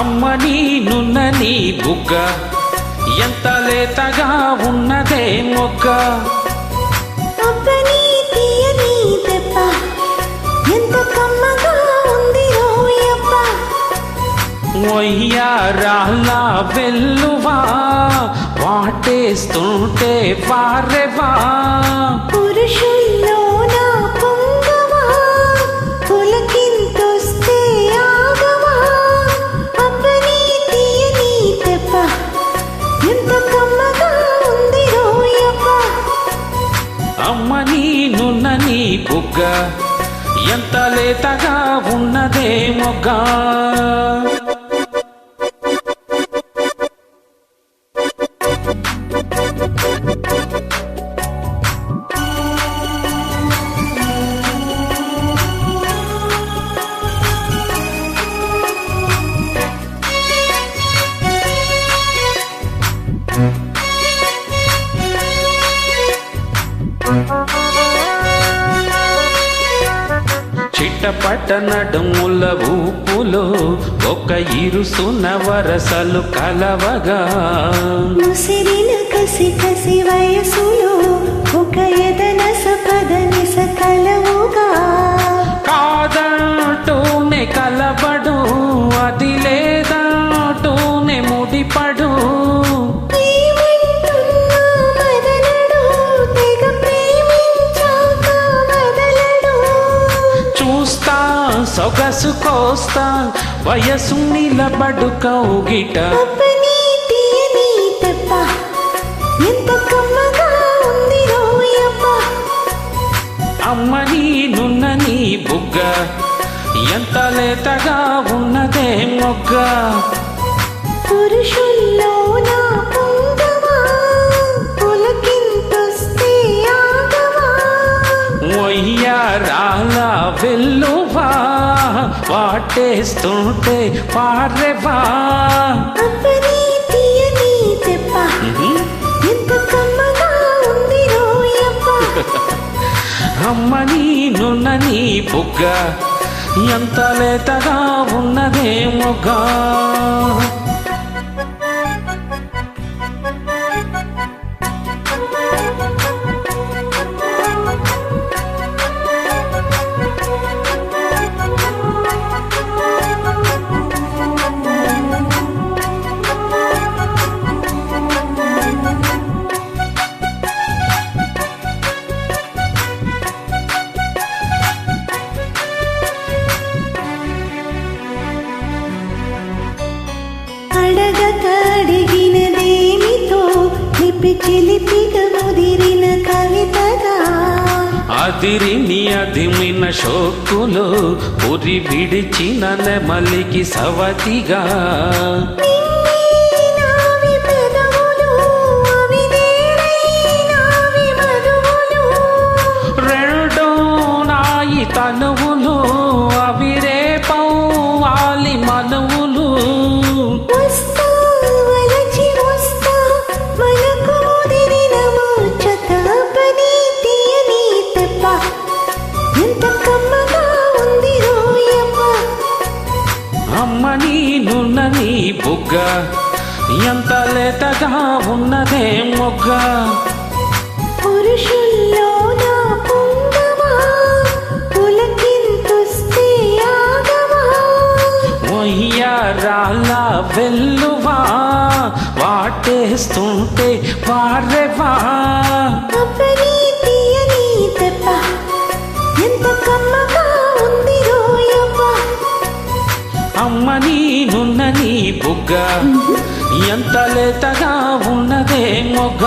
అమ్మ నీ నున్న నీ బుగ్గ ఎంత లేతగా ఉన్నదే మొగ్గ. అబ్బని తీయని దెబ్బ ఎంత కమ్మగా ఉంది రోయబ్బ. వయ్యారాల వెల్లువా వాటేస్తుంటే వారెవా. పురుషుల్లో నా పొంగవా పులకింతొస్తే ఆగవా. అబ్బని తీయని దెబ్బ ఎంత కమ్మగా ఉంది రోయబ్బ. అమ్మ నీ నున్న నీ బుగ్గ ఎంత లేతగా ఉన్నదే మొగ్గ. చిట్టపట్ట నడుముల ఊపులో ఒక ఇరుసున వరసలు కలవగా. ముసిరిన కసి కసి వయసులో ఒక ఎదనస పదనిస కలవుగా. కాదంటూనే కలబడు అది లేదంటూనే ముడిపడు. సొగసు కోస్తా వయసు నిలబడు కౌగిట. అబ్బని తీయని దెబ్బ ఎంత కమ్మగా ఉంది రోయబ్బ. అమ్మ నీ నున్న నీ బుగ్గ ఎంత లేతగా ఉన్నదే మొగ్గ. పురుషుల్లో నా పొంగవా పులకింతొస్తే ఆగవా. వయ్యారాల వెల్లువా వాటేస్తుంటే పారెవా. అబ్బని తీయని దెబ్బ ఎంత కమ్మగా ఉంది రోయబ్బ. అమ్మ నీ నున్న నీ బుగ్గ ఎంత లేతగా ఉన్నదే మొగ్గ. అడగక అడిగినదేమితో లిపి చిలిపిగా ముదిరిన కవితగా. అదిరిని అదిమిన షోక్కులో ఉరి విడిచిన నెమలికి సవతిగా. రెండు నాయి తనువులు అవి రేపవాలి మనువులు. అమ్మ నీ నున్న నీ బుగ్గ ఎంత లేతగా ఉన్నదే మొగ్గ. పురుషుల్లో నా పొంగవా పులకింతొస్తే ఆగవా. వయ్యారాల వెల్లువా వాటేస్తుంటే వారెవా. అబ్బని తీయని దెబ్బ ఎంత కమ్మగా ఉంది రోయబ్బ. అమ్మ నీ నున్న నీ బుగ్గ ఎంత లేతగా ఉన్నదే మొగ్గ.